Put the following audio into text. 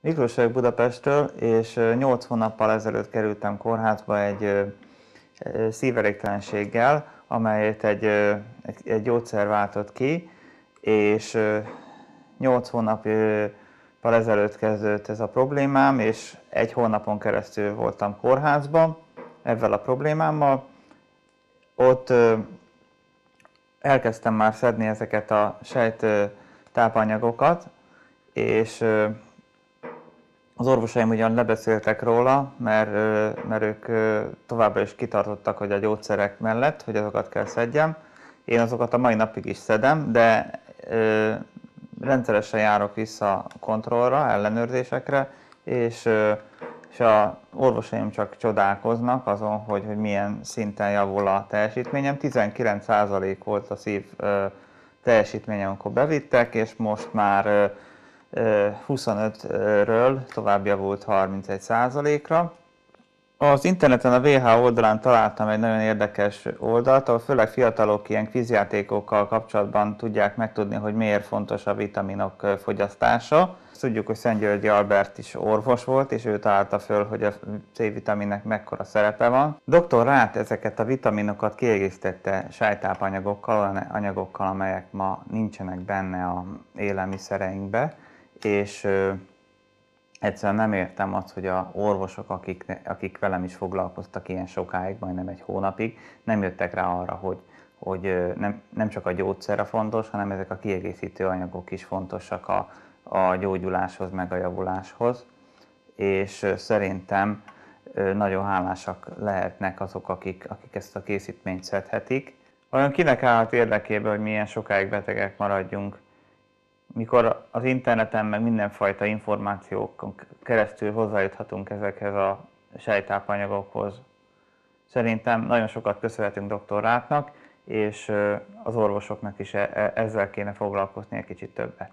Miklós vagyok Budapestről, és 8 hónappal ezelőtt kerültem kórházba egy szívelégtelenséggel, amelyet egy gyógyszer váltott ki, és 8 hónappal ezelőtt kezdődött ez a problémám, és 1 hónapon keresztül voltam kórházban ezzel a problémámmal. Ott elkezdtem már szedni ezeket a sejttápanyagokat, és az orvosaim ugyan lebeszéltek róla, mert ők továbbra is kitartottak, hogy a gyógyszerek mellett, hogy azokat kell szedjem. Én azokat a mai napig is szedem, de rendszeresen járok vissza kontrollra, ellenőrzésekre, és a orvosaim csak csodálkoznak azon, hogy milyen szinten javul a teljesítményem. 19% volt a szív teljesítményem, amikor bevittek, és most már 25-ről tovább javult 31%-ra. Az interneten a WHO oldalán találtam egy nagyon érdekes oldalt, ahol főleg fiatalok ilyen kvízjátékokkal kapcsolatban tudják megtudni, hogy miért fontos a vitaminok fogyasztása. Tudjuk, hogy Szent-Györgyi Albert is orvos volt, és ő találta föl, hogy a C-vitaminnek mekkora szerepe van. Dr. Ráth ezeket a vitaminokat kiegészítette sejttápanyagokkal, anyagokkal, amelyek ma nincsenek benne az élelmiszereinkben, és egyszerűen nem értem azt, hogy a orvosok, akik velem is foglalkoztak ilyen sokáig, majdnem 1 hónapig, nem jöttek rá arra, hogy nem csak a gyógyszer a fontos, hanem ezek a kiegészítő anyagok is fontosak a gyógyuláshoz, meg a javuláshoz. És szerintem nagyon hálásak lehetnek azok, akik ezt a készítményt szedhetik. Olyan kinek állhat érdekében, hogy milyen sokáig betegek maradjunk, mikor az interneten meg mindenfajta információkon keresztül hozzájuthatunk ezekhez a sejttápanyagokhoz. Szerintem nagyon sokat köszönhetünk dr. Ráthnak, és az orvosoknak is ezzel kéne foglalkozni egy kicsit többet.